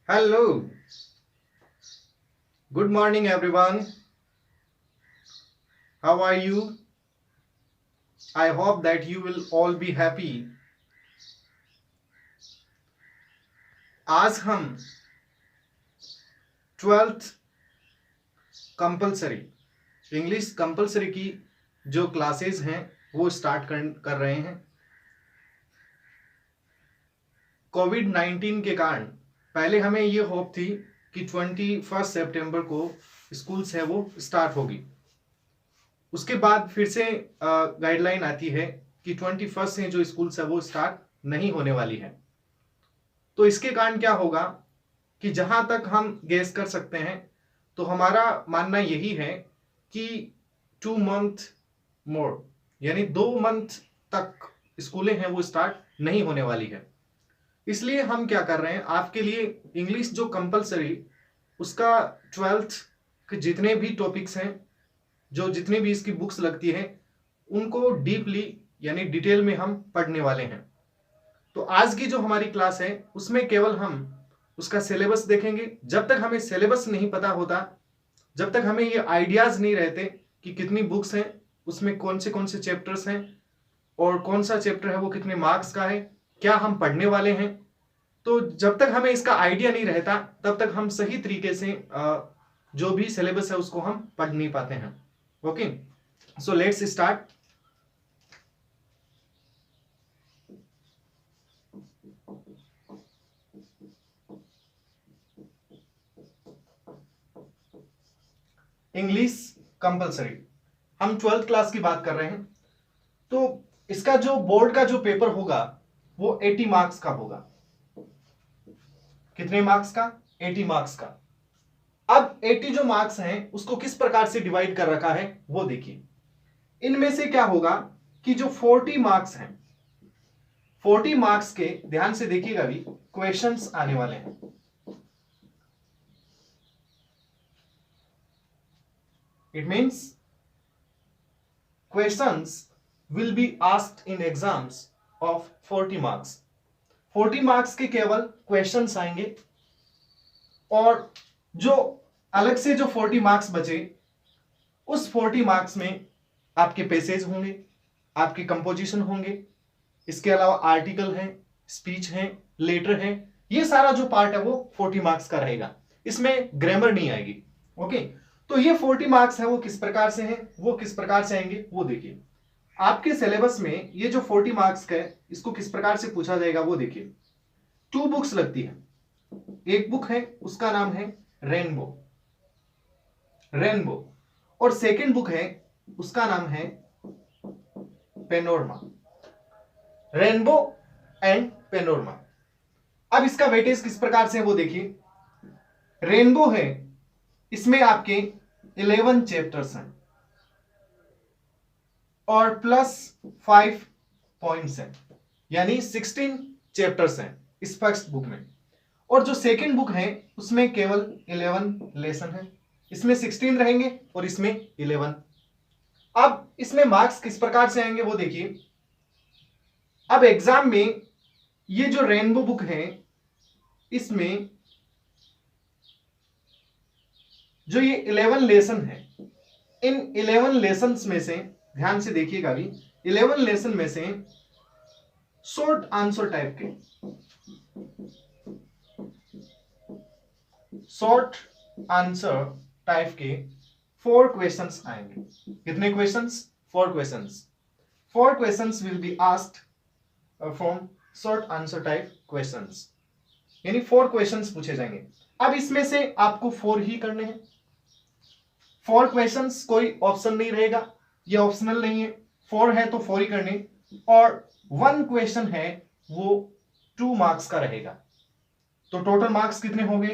Hello, good morning everyone. How are you? I hope that you will all be happy. आज हम 12th compulsory English compulsory की जो classes हैं वो start कर रहे हैं। कोविड-19 के कारण पहले हमें ये होप थी कि 21 सितंबर को स्कूल्स है वो स्टार्ट होगी। उसके बाद फिर से गाइडलाइन आती है कि 21 से जो स्कूल्स है वो स्टार्ट नहीं होने वाली है। तो इसके कारण क्या होगा कि जहां तक हम गेस कर सकते हैं तो हमारा मानना यही है कि 2 मंथ मोर यानी 2 मंथ तक स्कूलें हैं वो स्टार्ट नहीं होने वाली है। इसलिए हम क्या कर रहे हैं आपके लिए इंग्लिश जो कंपलसरी उसका 12th के जितने भी टॉपिक्स हैं जो जितनी भी इसकी बुक्स लगती हैं उनको डीपली यानी डिटेल में हम पढ़ने वाले हैं। तो आज की जो हमारी क्लास है उसमें केवल हम उसका सिलेबस देखेंगे। जब तक हमें सिलेबस नहीं पता होता, जब तक हमें ये आइडियाज नहीं रहते कि कितनी बुक्स हैं, उसमें कौन से चैप्टर्स हैं और कौन सा चैप्टर है वो कितने मार्क्स का है, क्या हम पढ़ने वाले हैं, तो जब तक हमें इसका आइडिया नहीं रहता तब तक हम सही तरीके से जो भी सिलेबस है उसको हम पढ़ नहीं पाते हैं। Okay, so let's start. English compulsory हम 12th क्लास की बात कर रहे हैं। तो इसका जो बोर्ड का जो पेपर होगा वो 80 मार्क्स का होगा। कितने मार्क्स का? 80 मार्क्स का। अब 80 जो मार्क्स हैं उसको किस प्रकार से डिवाइड कर रखा है वो देखिए। इनमें से क्या होगा कि जो 40 मार्क्स हैं, 40 मार्क्स के ध्यान से देखिएगा भी क्वेश्चंस आने वाले हैं। It means questions will be asked in exams of 40 marks. 40 marks के केवल क्वेश्चंस आएंगे और जो अलग से जो 40 मार्क्स बचे उस 40 मार्क्स में आपके पैसेज होंगे, आपके कंपोजिशन होंगे, इसके अलावा आर्टिकल हैं, स्पीच हैं, लेटर हैं। ये सारा जो पार्ट है वो 40 मार्क्स का रहेगा, इसमें ग्रामर नहीं आएगी। ओके, तो ये 40 मार्क्स है वो किस प्रकार से हैं, वो किस प्रकार से आएंगे वो देखिए। आपके सिलेबस में ये जो 40 मार्क्स का है इसको किस प्रकार से पूछा जाएगा वो देखिए। 2 बुक्स लगती है। एक बुक है उसका नाम है रेनबो, रेनबो, और सेकंड बुक है उसका नाम है पेनोरमा, रेनबो एंड पेनोरमा। अब इसका वेटेज किस प्रकार से है वो देखिए। रेनबो है, इसमें आपके 11 चैप्टर्स हैं और प्लस 5 पॉइंट्स हैं, यानी 16 चैप्टर्स हैं इस फर्स्ट बुक में। और जो सेकंड बुक है उसमें केवल 11 लेसन है, इसमें 16 रहेंगे और इसमें 11। अब इसमें मार्क्स किस प्रकार से आएंगे वो देखिए। अब एग्जाम में ये जो रेनबो बुक है इसमें जो ये 11 लेसन है, इन 11 लेसन्स में से ध्यान से देखिएगा भी, 11 लेसन में से शॉर्ट आंसर टाइप के, शॉर्ट आंसर टाइप के 4 क्वेश्चंस आएंगे। कितने questions? 4 questions. 4 questions will be asked from short answer type questions, यानी 4 क्वेश्चंस पूछे जाएंगे। अब इसमें से आपको 4 ही करने हैं। 4 क्वेश्चंस, कोई ऑप्शन नहीं रहेगा, ये ऑप्शनल नहीं है। 4 है तो 4 ही करने, और 1 क्वेश्चन है वो 2 मार्क्स का रहेगा। तो टोटल मार्क्स कितने होंगे?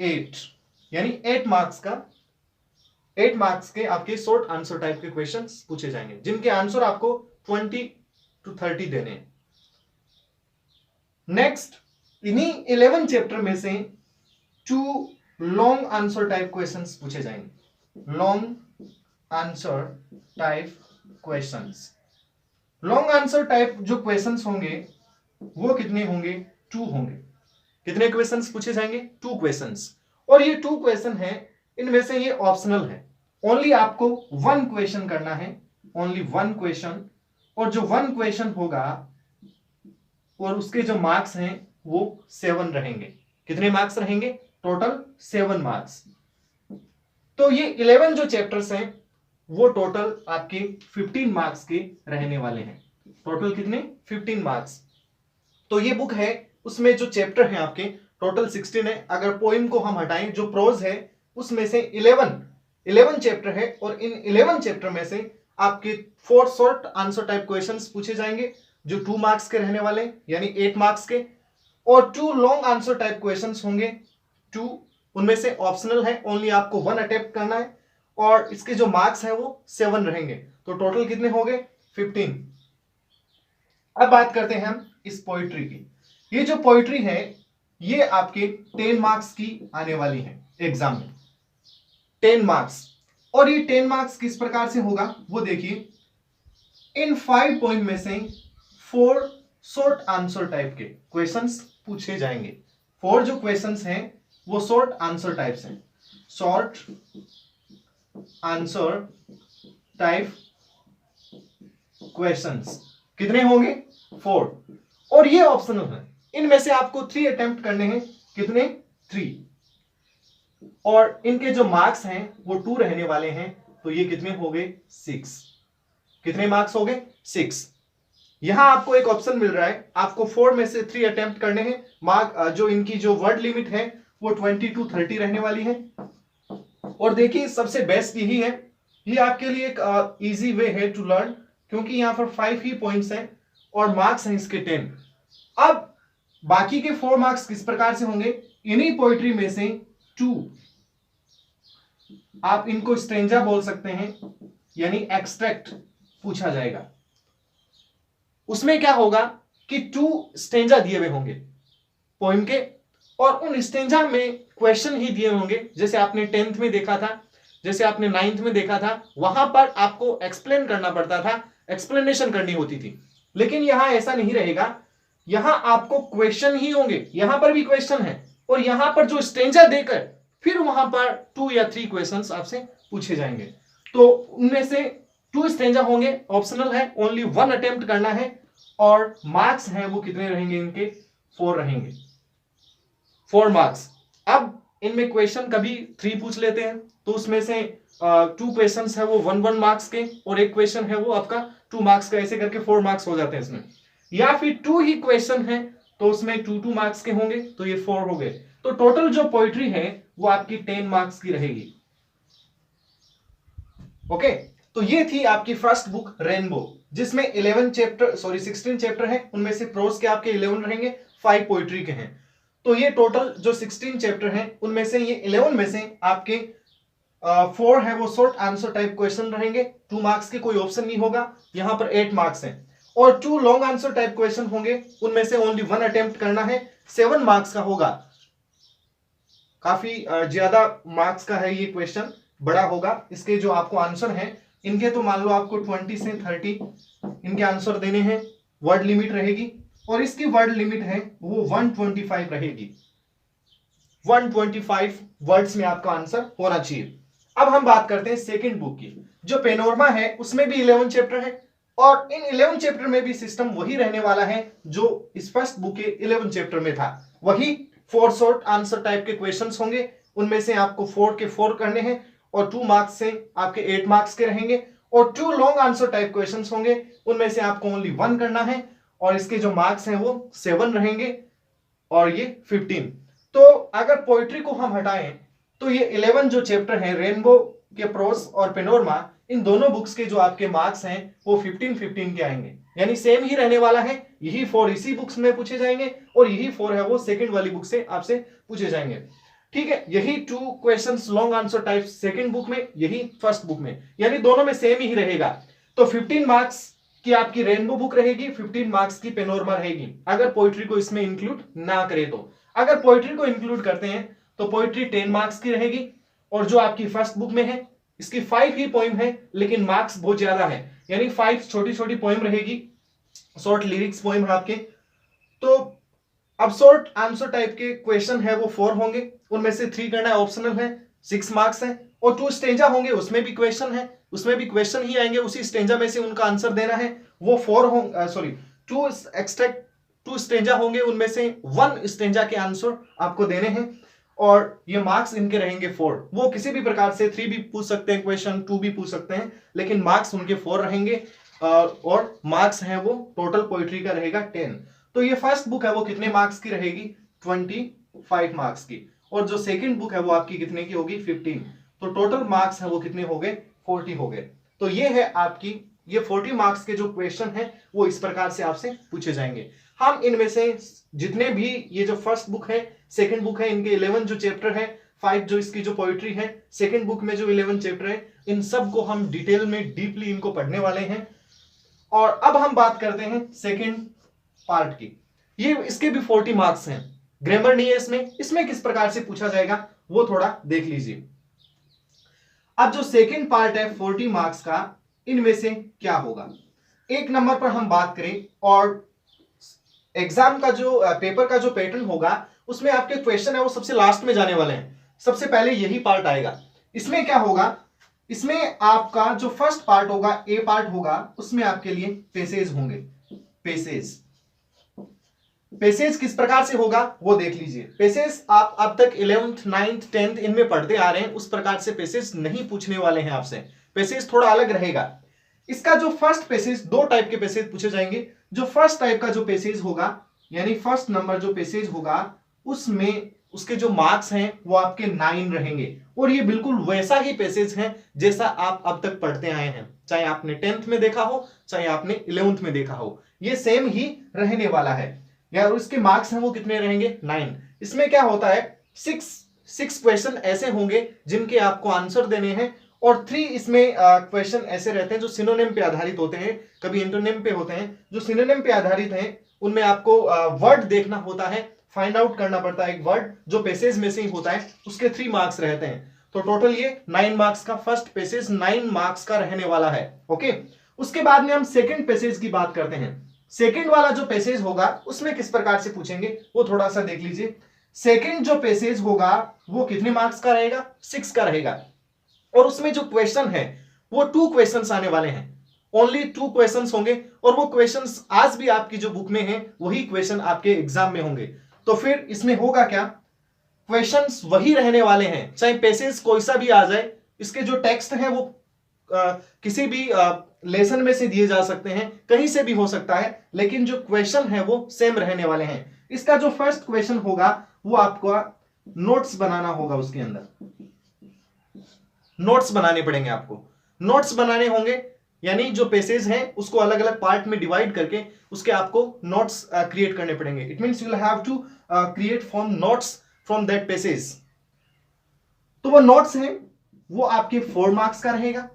8, यानी 8 मार्क्स का, 8 मार्क्स के आपके शॉर्ट आंसर टाइप के क्वेश्चंस पूछे जाएंगे जिनके आंसर आपको 20 to 30 देने हैं। नेक्स्ट, इन्हीं 11 चैप्टर में से 2 लॉन्ग आंसर टाइप क्वेश्चंस पूछे जाएंगे। Long answer type questions, long answer type जो क्वेश्चंस होंगे वो कितने होंगे? 2 होंगे। कितने क्वेश्चंस पूछे जाएंगे? 2 क्वेश्चंस। और ये 2 क्वेश्चन है, इनमें से ये ऑप्शनल है, ओनली आपको 1 क्वेश्चन करना है, ओनली 1 क्वेश्चन। और जो 1 क्वेश्चन होगा और उसके जो मार्क्स हैं वो 7 रहेंगे। कितने मार्क्स रहेंगे? Total 7 marks. तो ये 11 जो चैप्टर्स हैं वो टोटल आपके 15 मार्क्स के रहने वाले हैं। टोटल कितने? 15 मार्क्स। तो ये बुक है, उसमें जो चैप्टर है आपके टोटल 16 है। अगर पोइम को हम हटाएं, जो प्रोज है उसमें से 11 चैप्टर है, और इन 11 चैप्टर में से आपके 4 शॉर्ट आंसर टाइप क्वेश्चंस पूछे जाएंगे जो 2 मार्क्स के रहने वाले, यानी 8 मार्क्स के, और 2 लॉन्ग आंसर टाइप क्वेश्चंस होंगे 2, उनमें से ऑप्शनल है, ओनली आपको 1 अटेम्प्ट करना है, और इसके जो मार्क्स हैं वो 7 रहेंगे। तो टोटल कितने हो गए? 15। अब बात करते हैं हम इस पोइट्री की। ये जो पोइट्री है ये आपके 10 मार्क्स की आने वाली है एग्जाम में, 10 मार्क्स। और ये 10 मार्क्स किस प्रकार से होगा वो देखिए, इन 5 पॉइंट में से 4 शॉर्ट आंसर टाइप के क्वेश्चंस पूछे जाएंगे। 4 जो क्वेश्चंस हैं वो शॉर्ट आंसर टाइप्स हैं, शॉर्ट आंसर टाइप क्वेश्चंस। कितने होंगे? 4। और ये ऑप्शनल है, इनमें से आपको 3 अटेम्प्ट करने हैं। कितने? 3। और इनके जो मार्क्स हैं वो 2 रहने वाले हैं। तो ये कितने हो गए? 6। कितने मार्क्स हो गए? 6। यहां आपको एक ऑप्शन मिल रहा है, आपको 4 में से 3 अटेम्प्ट करने हैं। मार्क जो इनकी जो वर्ड लिमिट है वो 20 to 30 रहने वाली है। और देखिए सबसे बेस्ट यही है, ये आपके लिए एक इजी वे है टू लर्न, क्योंकि यहां पर 5 ही पॉइंट्स हैं और मार्क्स हैं इसके 10। अब बाकी के 4 मार्क्स किस प्रकार से होंगे? इन्हीं पोइट्री में से 2, आप इनको स्ट्रेंजा बोल सकते हैं, यानी एक्सट्रैक्ट पूछा जाएगा। उसमें क्या होगा कि 2 स्टेंजा दिए हुए होंगे पोइम के, और उन स्टेंजा में क्वेश्चन ही दिए होंगे, जैसे आपने 10th में देखा था, जैसे आपने 9th में देखा था, वहां पर आपको एक्सप्लेन करना पड़ता था, एक्सप्लेनेशन करनी होती थी। लेकिन यहां ऐसा नहीं रहेगा, यहां आपको क्वेश्चन ही होंगे, यहां पर भी क्वेश्चन है, और यहां पर जो स्टेंजा देकर फिर वहां पर 2 या 3 क्वेश्चंस आपसे पूछे जाएंगे। तो उनमें से 2 स्टेंजा होंगे, ऑप्शनल है, ओनली 1 अटेम्प्ट करना है, और मार्क्स हैं वो कितने रहेंगे? इनके 4 रहेंगे, 4 मार्क्स। अब इनमें क्वेश्चन कभी 3 पूछ लेते हैं, तो उसमें से 2 क्वेश्चंस है वो 1 मार्क्स के, और एक क्वेश्चन है वो आपका 2 मार्क्स का, ऐसे करके 4 मार्क्स हो जाते हैं इसमें। या फिर 2 ही क्वेश्चन है तो उसमें 2 मार्क्स के होंगे, तो ये 4 हो गए। तो टोटल जो पोइट्री है वो आपकी 10 मार्क्स की रहेगी। ओके, तो ये थी आपकी फर्स्ट बुक रेनबो, जिसमें 16 चैप्टर है, उनमें से प्रोज के आपके 11 रहेंगे, 5 पोइट्री के हैं। तो ये टोटल जो 16 चैप्टर हैं उनमें से ये 11 में से आपके 4 है वो शॉर्ट आंसर टाइप क्वेश्चन रहेंगे, 2 मार्क्स के, कोई ऑप्शन नहीं होगा। यहां पर 8 मार्क्स हैं, और 2 लॉन्ग आंसर टाइप क्वेश्चन होंगे, उनमें से ओनली 1 अटेम्प्ट करना है, 7 मार्क्स का होगा। काफी ज्यादा मार्क्स का है ये क्वेश्चन, बड़ा होगा। इसके जो आपको आंसर हैं इनके, तो मान लो आपको 20 से 30 इनके आंसर देने हैं, वर्ड लिमिट रहेगी, और इसकी वर्ड लिमिट है वो 125 रहेगी। 125 वर्ड्स में आपका आंसर होना चाहिए। अब हम बात करते हैं सेकंड बुक की, जो पेनोरमा है, उसमें भी 11 चैप्टर है, और इन 11 चैप्टर में भी सिस्टम वही रहने वाला है जो इस फर्स्ट बुक के 11 चैप्टर में था। वही 4 शॉर्ट आंसर टाइप के क्वेश्चंस होंगे, उनमें से आपको 4 के 4 करने हैं, और 2 मार्क्स से आपके 8 मार्क्स के रहेंगे, और 2 लॉन्ग आंसर टाइप क्वेश्चंस होंगे, उनमें से आपको ओनली 1 करना है, और इसके जो मार्क्स हैं वो 7 रहेंगे, और ये 15। तो अगर पोइट्री को हम हटाएं तो ये 11 जो चैप्टर हैं रेनबो के प्रोस और पेनोरमा, इन दोनों बुक्स के जो आपके मार्क्स हैं वो 15-15 के आएंगे, यानी सेम ही रहने वाला है। यही 4 इसी बुक्स में पूछे जाएंगे, और यही 4 है वो सेकंड वाली बुक से आपसे पूछे जाएंगे। ठीक है, यही 2 questions long answer type second book में, यही फर्स्ट बुक में, यानी दोनों में सेम ही रहेगा। तो 15 मार्क्स की आपकी रेनबो बुक रहेगी, 15 मार्क्स की पेनोरमा रहेगी, अगर पोइट्री को इसमें इंक्लूड ना करे तो। अगर पोइट्री को इंक्लूड करते हैं तो पोइट्री 10 मार्क्स की रहेगी, और जो आपकी फर्स्ट बुक में है इसकी 5 ही पोइम है, लेकिन मार्क्स बहुत ज्यादा है, यानी 5 छोटी छोटी पोइम रहेगी, शॉर्ट लिरिक्स पोइम है आपके। तो अब शॉर्ट आंसर टाइप के क्वेश्चन है वो 4 होंगे, उनमें से 3 करना ऑप्शनल है, 6 मार्क्स है। और 2 स्टेंजा होंगे, उसमें भी क्वेश्चन है, उसमें भी क्वेश्चन ही आएंगे, उसी स्टेंजा में से उनका आंसर देना है, वो 4 होंगे, सॉरी 2 एक्सट्रैक्ट 2 स्टेंजा होंगे, उनमें से 1 स्टेंजा के आंसर आपको देने हैं। और ये मार्क्स इनके रहेंगे 4। वो किसी भी प्रकार से 3 भी पूछ सकते हैं क्वेश्चन, 2 भी पूछ सकते हैं, लेकिन मार्क्स उनके 4 रहेंगे। और मार्क्स है वो टोटल पोइट्री का रहेगा 10। तो ये फर्स्ट बुक है वो कितने मार्क्स की रहेगी? 25 मार्क्स की। और जो सेकंड बुक है वो आपकी कितने की होगी? 15। तो टोटल मार्क्स है वो कितने हो गए? 40 हो गए। तो ये है आपकी, ये 40 मार्क्स के जो क्वेश्चन है वो इस प्रकार से आपसे पूछे जाएंगे। हम इनमें से जितने भी, ये जो फर्स्ट बुक है, सेकंड बुक है, इनके 11 जो चैप्टर है, 5 जो इसकी जो पोइट्री है, सेकंड बुक में जो 11 चैप्टर है, इन सब को हम डिटेल में डीपली इनको पढ़ने वाले हैं। और अब हम बात करते हैं सेकंड पार्ट की। ये इसके भी 40 मार्क्स हैं, ग्रामर नहीं है इसमें। इसमें किस प्रकार से पूछा जाएगा वो थोड़ा देख लीजिए। अब जो सेकंड पार्ट है 40 मार्क्स का, इनमें से क्या होगा? एक नंबर पर हम बात करें, और एग्जाम का जो पेपर का जो पैटर्न होगा उसमें आपके क्वेश्चन है वो सबसे लास्ट में जाने वाले हैं, सबसे पहले यही पार्ट आएगा। इसमें क्या होगा? इसमें आपका जो फर्स्ट पार्ट होगा, ए पार्ट होगा, उसमें आपके लिए पेसेज होंगे। पेसेज किस प्रकार से होगा वो देख लीजिए। पेसेज आप अब तक 11th 9th 10th इनमें पढ़ते आ रहे हैं, उस प्रकार से पेसेज नहीं पूछने वाले हैं आपसे। पेसेज थोड़ा अलग रहेगा। इसका जो फर्स्ट पेसेज, 2 टाइप के पेसेज पूछे जाएंगे। जो फर्स्ट टाइप का जो पेसेज होगा, यानी फर्स्ट नंबर जो पेसेज होगा, उसमें उसके जो मार्क्स हैं वो आपके 9 रहेंगे। और ये बिल्कुल वैसा ही पैसेज है जैसा आप अब तक पढ़ते आए हैं, चाहे आपने 10th में देखा हो, चाहे आपने 11th में देखा हो, ये सेम ही रहने वाला है यार। उसके मार्क्स हैं वो कितने रहेंगे? 9। इसमें क्या होता है, 6 क्वेश्चन ऐसे होंगे जिनके आपको आंसर देने हैं, और 3 इसमें क्वेश्चन ऐसे रहते हैं जो सिनोनिम पे आधारित होते हैं, कभी इंटोनिम पे होते हैं। जो सिनोनिम पे आधारित हैं उनमें आपको वर्ड देखना होता है, फाइंड आउट करना पड़ता है एक वर्ड जो पेसेज में से ही होता है, उसके 3 मार्क्स रहते हैं। तो टोटल ये 9 मार्क्स का फर्स्ट पेसेज 9 मार्क्स का रहने वाला है। ओके, उसके बाद में हम सेकंड पेसेज की बात करते हैं। सेकंड वाला जो पेसेज होगा उसमें किस प्रकार से पूछेंगे वो थोड़ा सा देख लीजिए। सेकंड जो पेसेज होगा वो कितने मार्क्स का रहेगा? 6 का रहेगा। और उसमें जो क्वेश्चन है वो 2 क्वेश्चंस आने वाले हैं, ओनली 2 क्वेश्चंस होंगे। और वो क्वेश्चंस आज भी आपकी जो बुक में है वही क्वेश्चन आपके एग्जाम में होंगे। तो फिर इसमें होगा क्या? क्वेश्चंस वही रहने वाले हैं, चाहे पेसेज कोई सा भी आ जाए। इसके जो टेक्स्ट है वो किसी भी लेसन में से दिए जा सकते हैं, कहीं से भी हो सकता है, लेकिन जो क्वेश्चन है वो सेम रहने वाले हैं। इसका जो फर्स्ट क्वेश्चन होगा वो आपको नोट्स बनाना होगा, उसके अंदर नोट्स बनाने पड़ेंगे। आपको नोट्स बनाने होंगे, यानी जो पेसेज हैं उसको अलग अलग पार्ट में डिवाइड करके उसके आपको नोट्स क्रिएट करने पड़ेंगे। It means you will have to create from notes from that passage. तो वो नोट्स हैं वो आपके 4 मार्क्स का रहेगा।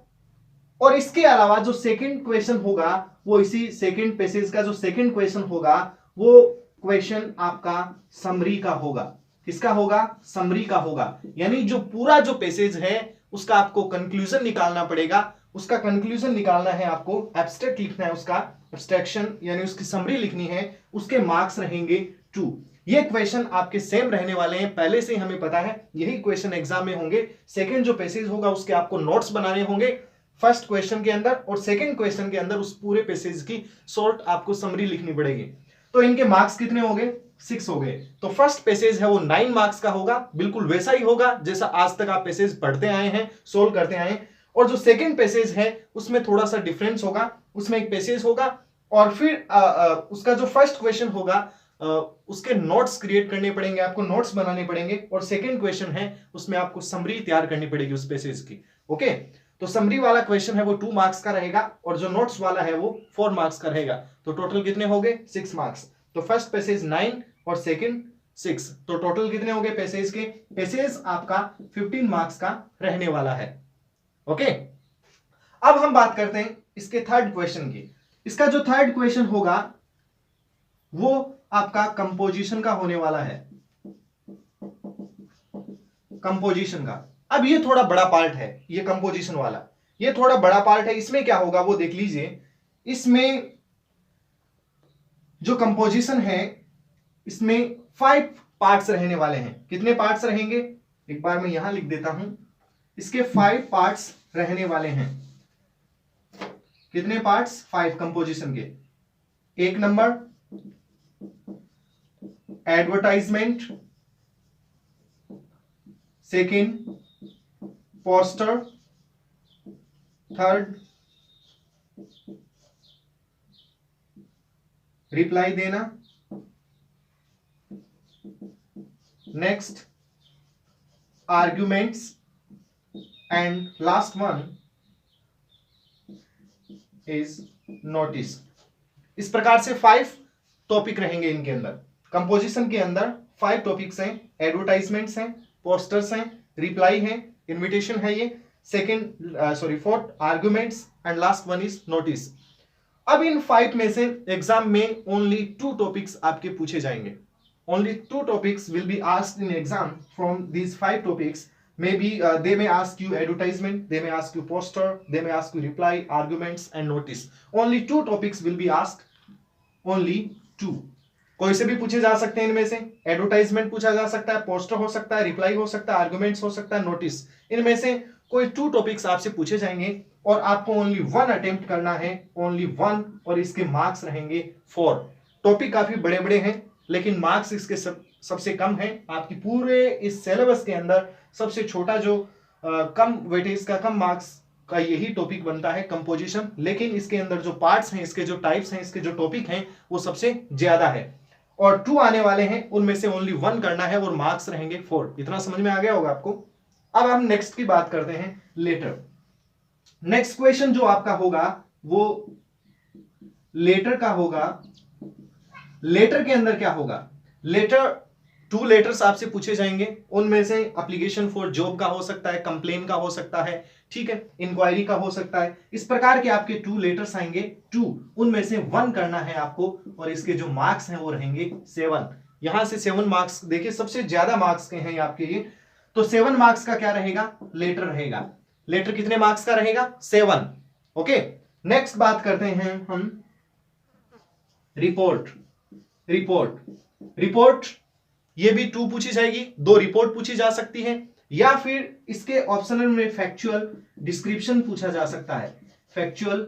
और इसके अलावा जो सेकंड क्वेश्चन होगा वो इसी सेकंड पेसेज का जो सेकंड क्वेश्चन होगा वो क्वेश्चन आपका समरी का होगा। किसका होगा? समरी का होगा। यानी जो पूरा जो पेसेज है उसका आपको कंक्लूजन निकालना पड़ेगा। उसका कंक्लूजन निकालना है, आपको एब्स्ट्रैक्ट लिखना है, उसका एब्स्ट्रैक्शन यानी उसकी समरी लिखनी है। उसके मार्क्स रहेंगे 2। ये क्वेश्चन आपके सेम रहने वाले हैं, पहले से ही हमें पता है यही क्वेश्चन एग्जाम में होंगे। सेकंड जो पेसेज होगा उसके आपको नोट्स बनाने होंगे फर्स्ट क्वेश्चन के अंदर, और सेकंड क्वेश्चन के अंदर उस पूरे पेसेज की शॉर्ट आपको समरी लिखनी पड़ेगी। तो इनके मार्क्स कितने हो गए? 6 हो गए। तो फर्स्ट पेसेज है वो 9 मार्क्स का होगा, बिल्कुल वैसा ही होगा जैसा आज तक आप पेसेज पढ़ते आए हैं, सोल्व करते आए हैं। और जो सेकंड पेसेज है उसमें थोड़ा सा डिफरेंस होगा, उसमें एक पेसेज होगा और फिर उसका जो फर्स्ट क्वेश्चन होगा उसके नोट्स क्रिएट करने पड़ेंगे, आपको नोट्स बनाने पड़ेंगे। और सेकंड क्वेश्चन है उसमें आपको समरी तैयार करनी पड़ेगी उस पेसेज की। ओके, तो समरी वाला क्वेश्चन है वो 2 मार्क्स का रहेगा और जो नोट्स वाला है वो 4 मार्क्स का रहेगा। तो टोटल कितने हो गए? 6 मार्क्स। तो फर्स्ट पेसेज 9 और सेकंड 6, तो टोटल कितने हो गए पेसेज के? पेसेज आपका 15 मार्क्स का रहने वाला है। ओके, अब हम बात करते हैं इसके थर्ड क्वेश्चन की। इसका जो थर्ड क्वेश्चन होगा वो आपका कंपोजिशन का होने वाला है, कंपोजिशन का। अब ये थोड़ा बड़ा पार्ट है, ये कंपोजिशन वाला, ये थोड़ा बड़ा पार्ट है। इसमें क्या होगा वो देख लीजिए। इसमें जो कंपोजिशन है इसमें 5 पार्ट्स रहने वाले हैं। कितने पार्ट्स रहेंगे, एक बार मैं यहां लिख देता हूं, इसके 5 पार्ट्स रहने वाले हैं। कितने पार्ट्स, 5 कंपोजिशन के। एक number advertisement, second poster, third reply देना, next arguments, and last one is notice. इस प्रकार से 5 टॉपिक रहेंगे इनके अंदर। कंपोजिशन के अंदर 5 टॉपिक्स हैं, एडवर्टाइजमेंट्स हैं, पोस्टर्स हैं, रिप्लाई है, इनविटेशन है, ये fourth arguments, and last one is notice. अब इन 5 में से एग्जाम में ओनली 2 टॉपिक्स आपके पूछे जाएंगे। Only 2 topics will be asked in exam from these 5 topics. Maybe they may ask you advertisement, they may ask you poster, they may ask you reply, arguments and notice. Only 2 topics will be asked. Only 2. कोई से भी पूछे जा सकते हैं इनमें से। Advertisement पूछा जा सकता है, पोस्टर हो सकता है, रिप्लाई हो सकता है, आर्गुमेंट्स हो सकता है, नोटिस। इनमें से कोई 2 टॉपिक्स आपसे पूछे जाएंगे और आपको ओनली 1 अटेम्प्ट करना है, ओनली 1, और इसके मार्क्स रहेंगे 4। टॉपिक काफी बड़े बड़े हैं लेकिन मार्क्स इसके सबसे कम है। आपकी पूरे इस सिलेबस के अंदर सबसे छोटा जो कम वेटेज का, कम मार्क्स का यही टॉपिक बनता है, कंपोजिशन। लेकिन इसके अंदर जो पार्ट्स हैं, इसके जो टाइप्स हैं, इसके जो टॉपिक हैं, वो सबसे ज्यादा है। और 2 आने वाले हैं, उनमें से ओनली 1 करना है और मार्क्स रहेंगे 4। इतना समझ में आ गया होगा आपको। अब हम नेक्स्ट की बात करते हैं, लेटर। नेक्स्ट क्वेश्चन जो आपका होगा वो लेटर का होगा। लेटर के अंदर क्या होगा, लेटर 2 लेटर्स आपसे पूछे जाएंगे। उनमें से एप्लीकेशन फॉर जॉब का हो सकता है, कंप्लेन का हो सकता है, ठीक है, इंक्वायरी का हो सकता है। इस प्रकार के आपके 2 लेटर्स आएंगे, 2, उनमें से 1 करना है आपको और इसके जो मार्क्स हैं वो रहेंगे 7। यहां से 7 मार्क्स, देखिए सबसे ज्यादा मार्क्स के हैं आपके ये, तो 7 मार्क्स का क्या रहेगा, लेटर रहेगा। लेटर कितने मार्क्स का रहेगा, 7। ओके, नेक्स्ट बात करते हैं हम रिपोर्ट। रिपोर्ट ये भी 2 पूछी जाएगी, 2 रिपोर्ट पूछी जा सकती है, या फिर इसके ऑप्शनल में फैक्चुअल डिस्क्रिप्शन पूछा जा सकता है। फैक्चुअल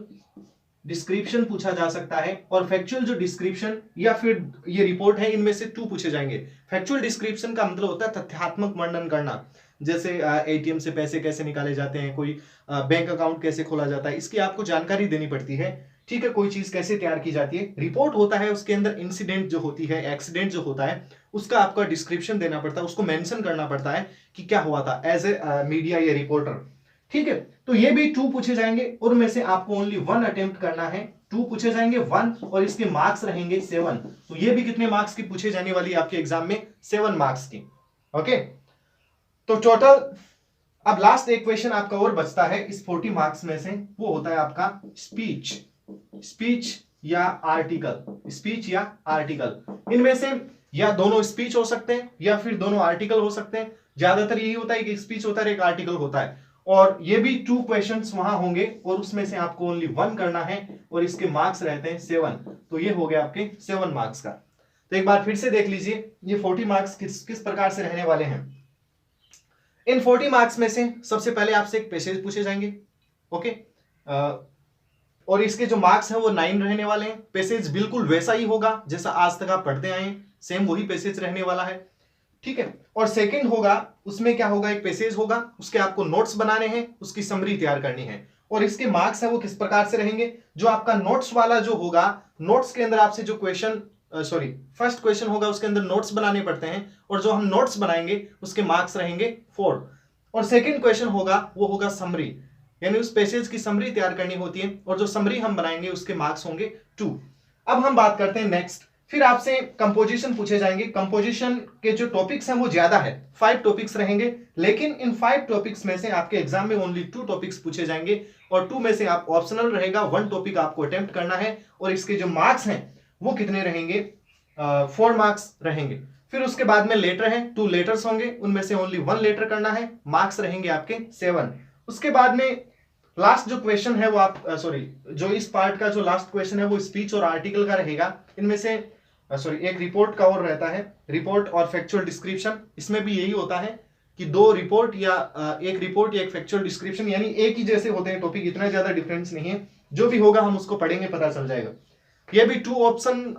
डिस्क्रिप्शन पूछा जा सकता है, और फैक्चुअल जो डिस्क्रिप्शन या फिर ये रिपोर्ट है, इनमें से 2 पूछे जाएंगे। फैक्चुअल डिस्क्रिप्शन का मतलब होता है तथ्यात्मक वर्णन करना, जैसे एटीएम से पैसे कैसे निकाले जाते हैं, कोई बैंक अकाउंट कैसे खोला जाता है, इसकी आपको जानकारी देनी पड़ती है, ठीक है, कोई चीज कैसे तैयार की जाती है। रिपोर्ट होता है उसके अंदर इंसिडेंट जो होती है, एक्सीडेंट जो होता है, उसका आपका डिस्क्रिप्शन देना पड़ता है, उसको मेंशन करना पड़ता है कि क्या हुआ था एज ए मीडिया या रिपोर्टर, ठीक है। तो ये भी 2 पूछे जाएंगे, उनमें से आपको ओनली 1 अटेम्प्ट करना है। 2 पूछे जाएंगे, 1, और इसके मार्क्स रहेंगे 7। तो ये भी कितने मार्क्स की पूछे जाने वाली है आपके एग्जाम में, 7 मार्क्स की। ओके, तो टोटल अब लास्ट एक क्वेश्चन आपका और बचता है इस 40 मार्क्स में से, वो होता है आपका स्पीच या आर्टिकल। स्पीच या आर्टिकल, इनमें से या दोनों स्पीच हो सकते हैं या फिर दोनों आर्टिकल हो सकते हैं। ज्यादातर यही होता है कि स्पीच होता है, एक आर्टिकल होता है, और ये भी 2 क्वेश्चंस वहां होंगे और उसमें से आपको ओनली 1 करना है और इसके मार्क्स रहते हैं 7। तो ये हो गया आपके 7 मार्क्स का। तो एक बार फिर से देख लीजिए ये 40 मार्क्स किस प्रकार से रहने वाले हैं। इन 40 मार्क्स में से सबसे पहले आपसे एक पैसेज पूछे जाएंगे, ओके, और इसके जो मार्क्स हैं वो 9 रहने वाले हैं। पैसेज बिल्कुल वैसा ही होगा जैसा आज तक आप पढ़ते आए हैं, सेम वही पैसेज रहने वाला है, ठीक है। और सेकंड होगा, उसमें क्या होगा, एक पैसेज होगा, उसके आपको नोट्स बनाने हैं, उसकी समरी तैयार करनी है, और इसके मार्क्स है वो किस प्रकार से रहेंगे। जो आपका नोट्स वाला जो होगा, नोट्स के अंदर आपसे जो क्वेश्चन फर्स्ट क्वेश्चन होगा उसके अंदर नोट्स बनाने पड़ते हैं, और जो हम नोट्स बनाएंगे उसके मार्क्स रहेंगे 4। और सेकंड क्वेश्चन होगा वो होगा समरी, यानी उस पैसेज की समरी तैयार करनी होती है, और जो समरी हम बनाएंगे उसके मार्क्स होंगे 2। अब हम बात करते हैं नेक्स्ट, फिर आपसे कंपोजिशन पूछे जाएंगे। कंपोजिशन के जो टॉपिक्स हैं वो ज्यादा है, 5 टॉपिक्स रहेंगे, लेकिन इन 5 टॉपिक्स में से आपके एग्जाम में ओनली 2 टॉपिक्स पूछे जाएंगे, और 2 में से आप ऑप्शनल रहेगा, 1 टॉपिक आपको अटेम्प्ट करना है, और इसके जो मार्क्स हैं वो कितने रहेंगे, 4 मार्क्स रहेंगे। फिर उसके बाद में लेटर है, 2 लेटर्स होंगे, उनमें से ओनली 1 लेटर करना है, मार्क्स रहेंगे आपके 7। उसके बाद में लास्ट जो क्वेश्चन है वो आप जो इस पार्ट का जो लास्ट क्वेश्चन है वो स्पीच और आर्टिकल का रहेगा। इनमें से एक रिपोर्ट का और रहता है, रिपोर्ट और फैक्चुअल डिस्क्रिप्शन। इसमें भी यही होता है कि दो रिपोर्ट या एक रिपोर्ट या एक फैक्चुअल डिस्क्रिप्शन, यानी एक ही जैसे होते हैं टॉपिक, इतना ज्यादा डिफरेंस नहीं है। जो भी होगा हम उसको पढ़ेंगे, पता चल जाएगा। ये भी 2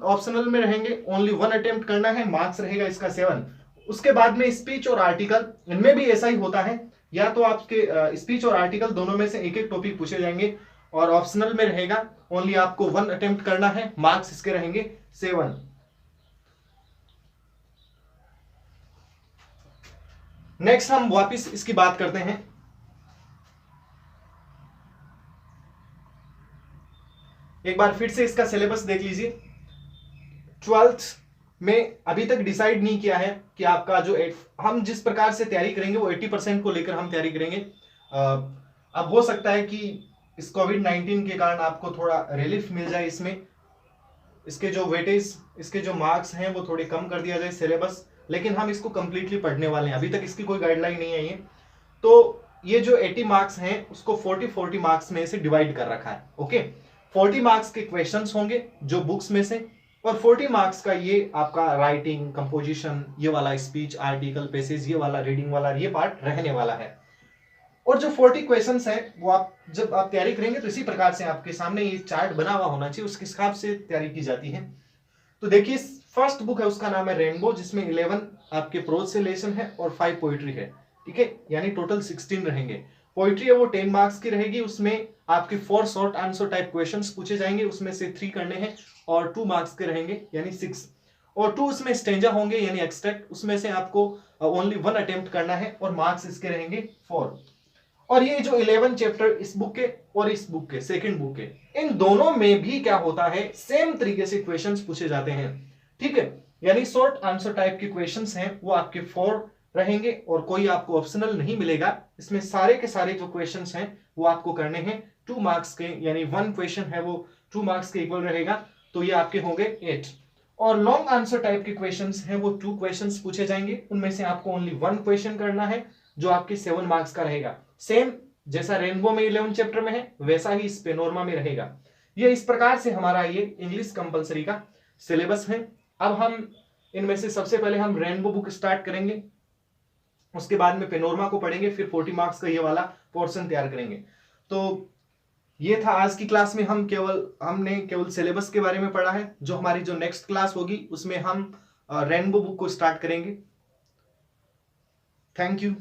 ऑप्शनल में रहेंगे, ओनली 1 अटेम्प्ट करना है, मार्क्स रहेगा इसका 7। उसके बाद में स्पीच और आर्टिकल, इनमें भी ऐसा ही होता है, या तो आपके स्पीच और आर्टिकल दोनों में से एक एक टॉपिक पूछे जाएंगे, और ऑप्शनल में रहेगा ओनली आपको 1 अटेम्प्ट करना है, मार्क्स इसके रहेंगे 7। नेक्स्ट हम वापस इसकी बात करते हैं। एक बार फिर से इसका सिलेबस देख लीजिए। 12th में अभी तक डिसाइड नहीं किया है कि आपका जो हम जिस प्रकार से तैयारी करेंगे वो 80% को लेकर हम तैयारी करेंगे। अब हो सकता है कि इस कोविड-19 के कारण आपको थोड़ा रिलीफ मिल जाए, इसमें इसके जो वेटेज, इसके जो मार्क्स हैं वो थोड़े कम कर दिया जाए सिलेबस, लेकिन हम इसको कंप्लीटली पढ़ने वाले हैं। अभी तक इसकी कोई गाइडलाइन नहीं आई है। तो ये जो 80 मार्क्स हैं उसको 40-40 मार्क्स में से डिवाइड कर रखा है। ओके, 40 मार्क्स के क्वेश्चंस होंगे जो बुक्स में से, और 40 मार्क्स का ये आपका राइटिंग, कंपोजिशन, ये वाला स्पीच, आर्टिकल, पैसेज, ये वाला रीडिंग वाला ये पार्ट रहने वाला है। और जो 40 क्वेश्चंस हैं वो आप जब आप तैयारी करेंगे तो इसी प्रकार से आपके सामने ये चार्ट बना हुआ होना चाहिए, उसके हिसाब से तैयारी की जाती है। तो देखिए, फर्स्ट बुक है उसका नाम है रेनबो, जिसमें 11 आपके प्रोज से लेसन है और 5 पोइट्री है। ठीक है, यानी टोटल 16 रहेंगे। पोइट्री है वो 10 मार्क्स की रहेगी, उसमें आपके 4 शॉर्ट आंसर टाइप क्वेश्चंस पूछे जाएंगे, उसमें से 3 करने हैं, और 2 मार्क्स के रहेंगे यानी 6। और 2 उसमें स्टेंजा होंगे यानी एक्सट्रैक्ट, उसमें से आपको ओनली 1 अटेम्प्ट करना है, और मार्क्स इसके रहेंगे 4। और ये जो 11 चैप्टर इस बुक के और इस बुक के सेकंड बुक के, इन दोनों में भी क्या होता है, सेम तरीके से क्वेश्चंस पूछे जाते हैं। ठीक है, यानी शॉर्ट आंसर टाइप के क्वेश्चंस हैं वो आपके 4 रहेंगे, और कोई आपको ऑप्शनल नहीं मिलेगा। इसमें सारे के सारे जो क्वेश्चंस हैं वो आपको करने हैं 2 मार्क्स के, यानी 1 क्वेश्चन है वो 2 मार्क्स के इक्वल रहेगा, तो ये आपके होंगे 8। और लॉन्ग आंसर टाइप के क्वेश्चंस हैं वो 2 क्वेश्चंस पूछे जाएंगे, उनमें से आपको ओनली 1 क्वेश्चन करना है जो आपके 7 मार्क्स का रहेगा। सेम जैसा रेनबो में 11 चैप्टर में है वैसा ही इस पेनोरमा में रहेगा। ये इस प्रकार से हमारा ये इंग्लिश कंपलसरी का सिलेबस है। अब हम इनमें से सबसे पहले हम रेनबो बुक स्टार्ट करेंगे, उसके बाद में पेनोरमा को पढ़ेंगे, फिर 40 मार्क्स का ये वाला पोर्शन तैयार करेंगे। तो ये था आज की क्लास में, हमने केवल सिलेबस के बारे में पढ़ा है। जो हमारी जो नेक्स्ट क्लास होगी उसमें हम रेनबो बुक को स्टार्ट करेंगे। Thank you.